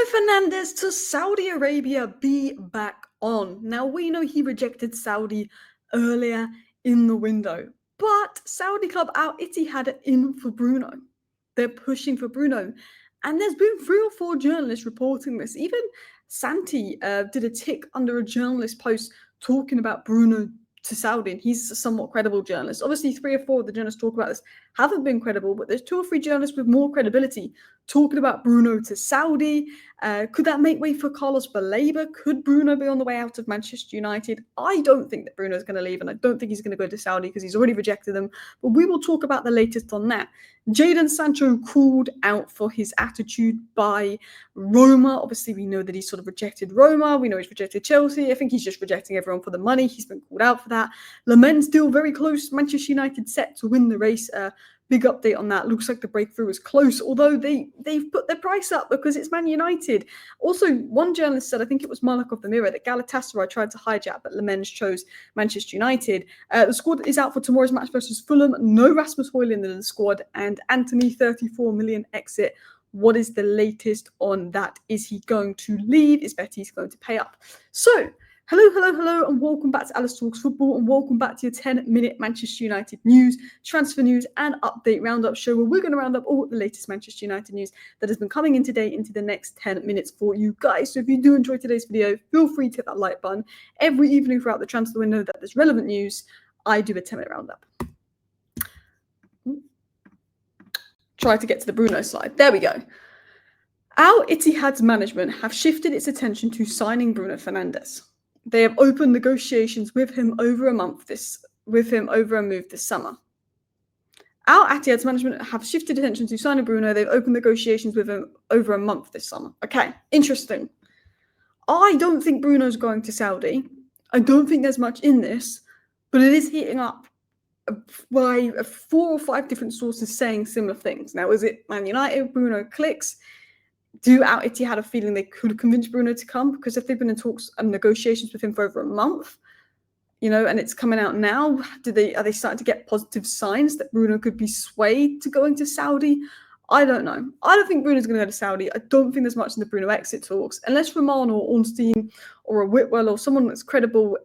Fernandes to Saudi Arabia be back on. Now, we know he rejected Saudi earlier in the window, but Saudi club Al Ittihad are in for Bruno. They're pushing for Bruno. And there's been 3 or 4 journalists reporting this. Even Santi did a tick under a journalist post talking about Bruno to Saudi, and he's a somewhat credible journalist. Obviously, 3 or 4 of the journalists talk about this haven't been credible, but there's 2 or 3 journalists with more credibility talking about Bruno to Saudi. Could that make way for Carlos Baleba? Could Bruno be on the way out of Manchester United? I don't think that Bruno's going to leave, and I don't think he's going to go to Saudi because he's already rejected them. But we will talk about the latest on that. Jadon Sancho called out for his attitude by Roma. Obviously, we know that he's sort of rejected Roma. We know he's rejected Chelsea. I think he's just rejecting everyone for the money. He's been called out for that. Lammens still very close. Manchester United set to win the race. Big update on that. Looks like the breakthrough was close, although they've put their price up because it's Man United. Also, one journalist said, I think it was Malak of the Mirror, that Galatasaray tried to hijack, but Lammens chose Manchester United. The squad is out for tomorrow's match versus Fulham. No Rasmus Højlund in the squad, and Antony, 34 million exit. What is the latest on that? Is he going to leave? Is Betis going to pay up? So, hello, and welcome back to Alice Talks Football, and welcome back to your 10-minute Manchester United news, transfer news, and update roundup show, where we're going to round up all the latest Manchester United news that has been coming in today into the next 10 minutes for you guys. So if you do enjoy today's video, feel free to hit that like button. Every evening throughout the transfer window that there's relevant news, I do a 10-minute roundup. Try to get to the Bruno slide. There we go. Al Ittihad's management have shifted its attention to signing Bruno Fernandes. They have opened negotiations with him over a move this summer. Al Ittihad's management have shifted attention to signing Bruno. They've opened negotiations with him over a month this summer. Okay, interesting. I don't think Bruno's going to Saudi. I don't think there's much in this, but it is heating up by 4 or 5 different sources saying similar things. Now, is it Man United? Bruno clicks? Do Al Ittihad have a feeling they could convince Bruno to come? Because if they've been in talks and negotiations with him for over a month, and it's coming out now, are they starting to get positive signs that Bruno could be swayed to going to Saudi? I don't know. I don't think Bruno's going to go to Saudi. I don't think there's much in the Bruno exit talks, unless Roman or Ornstein or a Whitwell or someone that's credible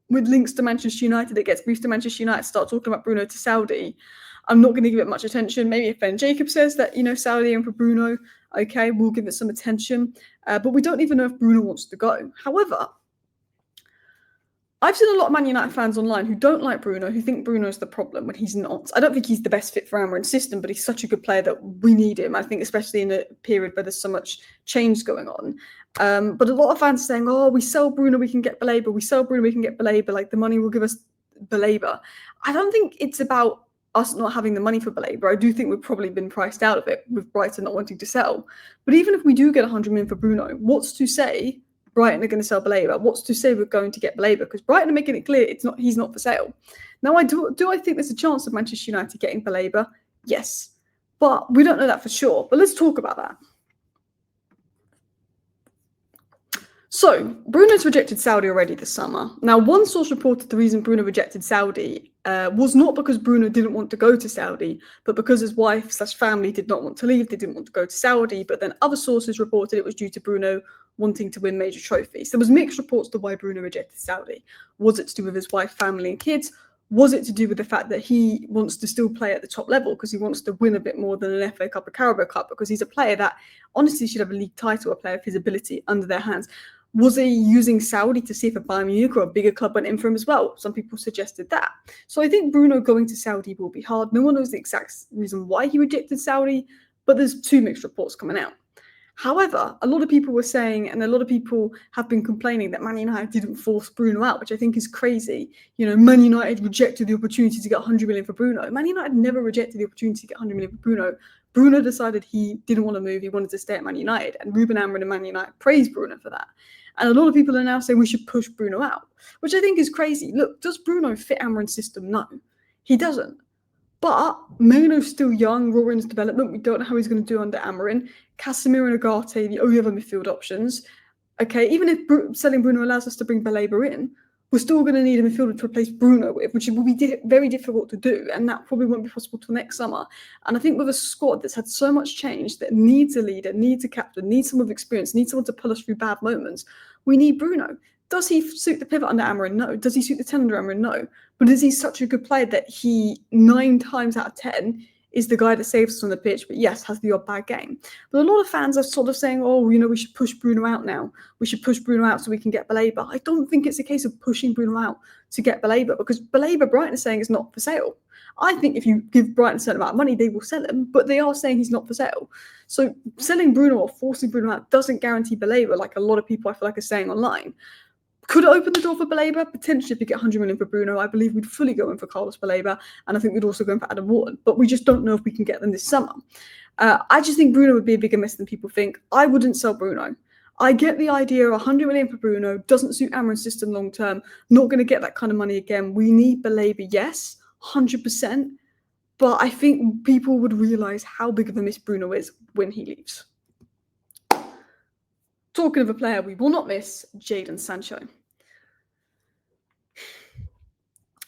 with links to Manchester United that gets briefed to Manchester United start talking about Bruno to Saudi. I'm not going to give it much attention. Maybe if Ben Jacobs says that, Saudi and for Bruno, okay, we'll give it some attention. But we don't even know if Bruno wants to go. However, I've seen a lot of Man United fans online who don't like Bruno, who think Bruno's the problem when he's not. I don't think he's the best fit for Amorim's system, but he's such a good player that we need him. I think especially in a period where there's so much change going on. But a lot of fans are saying, oh, we sell Bruno, we can get Baleba. We sell Bruno, we can get Baleba. Like, the money will give us Baleba. I don't think it's about us not having the money for Baleba. I do think we've probably been priced out of it with Brighton not wanting to sell. But even if we do get 100 million for Bruno, what's to say Brighton are going to sell Baleba? What's to say we're going to get Baleba? Because Brighton are making it clear he's not for sale. Now, I think there's a chance of Manchester United getting Baleba? Yes. But we don't know that for sure. But let's talk about that. So, Bruno's rejected Saudi already this summer. Now, one source reported the reason Bruno rejected Saudi was not because Bruno didn't want to go to Saudi, but because his wife/family did not want to leave. They didn't want to go to Saudi. But then other sources reported it was due to Bruno wanting to win major trophies. There was mixed reports to why Bruno rejected Saudi. Was it to do with his wife, family, and kids? Was it to do with the fact that he wants to still play at the top level because he wants to win a bit more than an FA Cup or Carabao Cup, because he's a player that honestly should have a league title, a player of his ability under their hands? Was he using Saudi to see if a Bayern Munich or a bigger club went in for him as well? Some people suggested that. So I think Bruno going to Saudi will be hard. No one knows the exact reason why he rejected Saudi, but there's 2 mixed reports coming out. However, a lot of people were saying, and a lot of people have been complaining, that Man United didn't force Bruno out, which I think is crazy. Man United rejected the opportunity to get 100 million for Bruno. Man United never rejected the opportunity to get 100 million for Bruno. Bruno decided he didn't want to move. He wanted to stay at Man United. And Ruben Amorim and Man United praised Bruno for that. And a lot of people are now saying we should push Bruno out, which I think is crazy. Look, does Bruno fit Amorim's system? No, he doesn't. But Maino's still young, raw in his development. We don't know how he's going to do under Amorim. Casemiro and Ugarte, the only other midfield options. Okay, even if selling Bruno allows us to bring Baleba in, we're still going to need a midfielder to replace Bruno with, which will be very difficult to do, and that probably won't be possible till next summer. And I think with a squad that's had so much change, that needs a leader, needs a captain, needs someone with experience, needs someone to pull us through bad moments, we need Bruno. Does he suit the pivot under Amorim? No. Does he suit the 10 under Amorim? No. But is he such a good player that he 9 times out of 10 is the guy that saves us on the pitch, but yes, has the odd bad game? But a lot of fans are sort of saying, oh, we should push Bruno out now. We should push Bruno out so we can get Baleba. I don't think it's a case of pushing Bruno out to get Baleba, because Baleba, Brighton is saying, is not for sale. I think if you give Brighton a certain amount of money, they will sell him, but they are saying he's not for sale. So selling Bruno or forcing Bruno out doesn't guarantee Baleba, like a lot of people I feel like are saying online. Could it open the door for Baleba? Potentially, if we get 100 million for Bruno, I believe we'd fully go in for Carlos Baleba, and I think we'd also go in for Adam Wharton. But we just don't know if we can get them this summer. I just think Bruno would be a bigger miss than people think. I wouldn't sell Bruno. I get the idea of 100 million for Bruno, doesn't suit Amorim's system long term, not going to get that kind of money again. We need Baleba, yes, 100%. But I think people would realise how big of a miss Bruno is when he leaves. Talking of a player we will not miss, Jadon Sancho.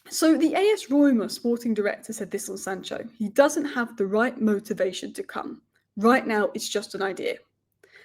So the AS Roma sporting director said this on Sancho: he doesn't have the right motivation to come. Right now, it's just an idea.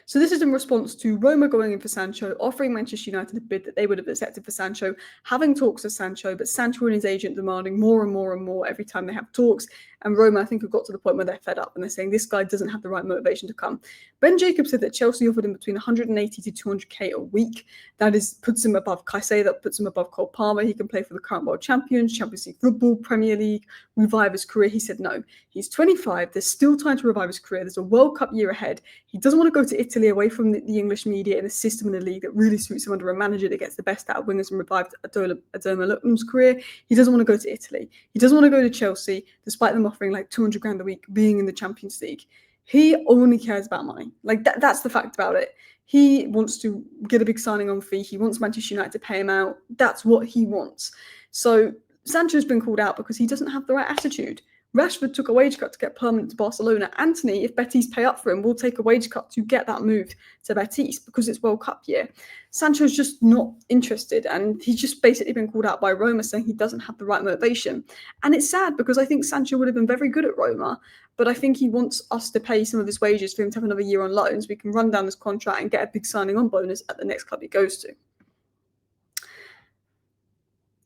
So this is in response to Roma going in for Sancho, offering Manchester United a bid that they would have accepted for Sancho, having talks with Sancho, but Sancho and his agent demanding more and more and more every time they have talks. And Roma, I think, have got to the point where they're fed up and they're saying this guy doesn't have the right motivation to come. Ben Jacobs said that Chelsea offered him between 180 to 200k a week. That puts him above Caicedo, puts him above Cole Palmer. He can play for the current world champions, Champions League football, Premier League, revive his career. He said no. He's 25. There's still time to revive his career. There's a World Cup year ahead. He doesn't want to go to Italy, away from the English media, in a system in the league that really suits him under a manager that gets the best out of wingers and revived Adola Lookman's career. He doesn't want to go to Italy. He doesn't want to go to Chelsea, despite them offering like 200 grand a week, being in the Champions League. He only cares about money. Like that's the fact about it. He wants to get a big signing on fee. He wants Manchester United to pay him out. That's what he wants. So Sancho's been called out because he doesn't have the right attitude. Rashford took a wage cut to get permanent to Barcelona. Antony, if Betis pay up for him, will take a wage cut to get that move to Betis because it's World Cup year. Sancho's just not interested, and he's just basically been called out by Roma saying he doesn't have the right motivation. And it's sad because I think Sancho would have been very good at Roma, but I think he wants us to pay some of his wages for him to have another year on loan so we can run down his contract and get a big signing on bonus at the next club he goes to.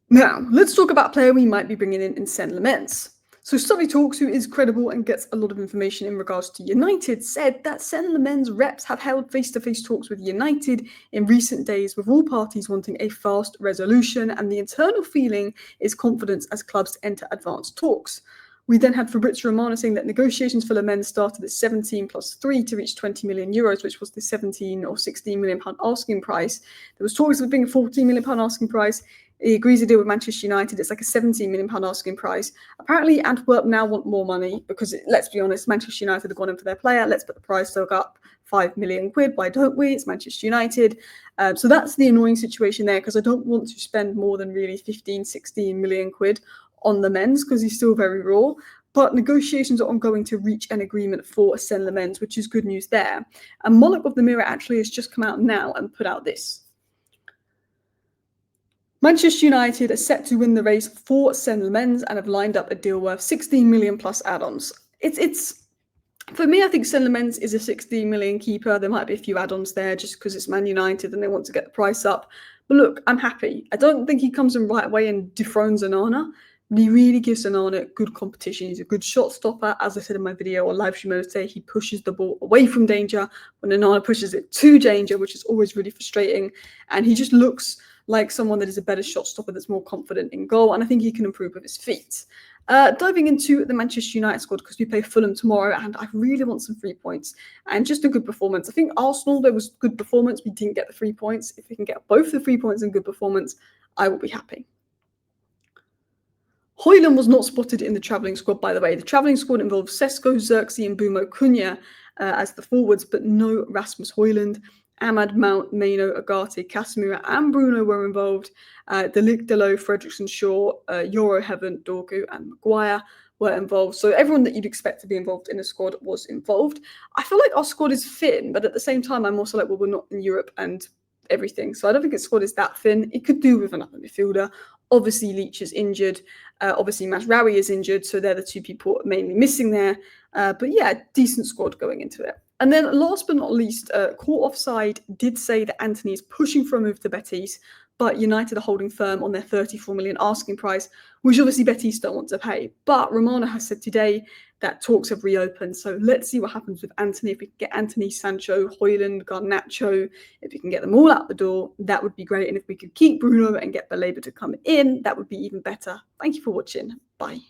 Now, let's talk about a player we might be bringing in Senne Lammens. So Study Talks, who is credible and gets a lot of information in regards to United, said that Senne Lammens reps have held face-to-face talks with United in recent days, with all parties wanting a fast resolution, and the internal feeling is confidence as clubs enter advanced talks. We then had Fabrizio Romano saying that negotiations for Lammens started at 17 plus 3 to reach 20 million euros, which was the 17 or 16 million pound asking price. There was talks of being a 14 million pound asking price. He agrees a deal with Manchester United. It's like a 17 million pound asking price. Apparently, Antwerp now want more money because, let's be honest, Manchester United have gone in for their player. Let's put the price tag up, 5 million quid. Why don't we? It's Manchester United. So that's the annoying situation there, because I don't want to spend more than really 15, 16 million quid on the men's because he's still very raw. But negotiations are ongoing to reach an agreement for Senne Lammens, which is good news there. And Moloch of the Mirror actually has just come out now and put out this. Manchester United are set to win the race for Senne Lammens and have lined up a deal worth 16 million plus add-ons. It's for me, I think Senne Lammens is a 16 million keeper. There might be a few add-ons there just because it's Man United and they want to get the price up. But look, I'm happy. I don't think he comes in right away and dethrones Onana. He really gives Onana good competition. He's a good shot stopper. As I said in my video or live stream today, he pushes the ball away from danger when Onana pushes it to danger, which is always really frustrating. And he just looks like someone that is a better shot stopper, that's more confident in goal. And I think he can improve with his feet. Diving into the Manchester United squad, because we play Fulham tomorrow, and I really want some 3 points and just a good performance. I think Arsenal, there was good performance. We didn't get the 3 points. If we can get both the 3 points and good performance, I will be happy. Højlund was not spotted in the travelling squad, by the way. The travelling squad involved Sesko, Xerxes and Bumo Cunha as the forwards, but no Rasmus Højlund. Ahmad, Mount, Maino, Agate, Casemiro and Bruno were involved. De Ligt, Delo, Fredrickson, Shaw, Euro, Heaven, Dorgu and Maguire were involved. So everyone that you'd expect to be involved in the squad was involved. I feel like our squad is thin, but at the same time, I'm also like, well, we're not in Europe and everything. So I don't think its squad is that thin. It could do with another midfielder. Obviously, Leach is injured. Obviously, Mazraoui is injured. So they're the two people mainly missing there. But yeah, decent squad going into it. And then last but not least, Court Offside did say that Antony is pushing for a move to Betis, but United are holding firm on their 34 million asking price, which obviously Betis don't want to pay. But Romano has said today that talks have reopened. So let's see what happens with Antony. If we can get Antony, Sancho, Højlund, Garnacho, if we can get them all out the door, that would be great. And if we could keep Bruno and get Baleba to come in, that would be even better. Thank you for watching. Bye.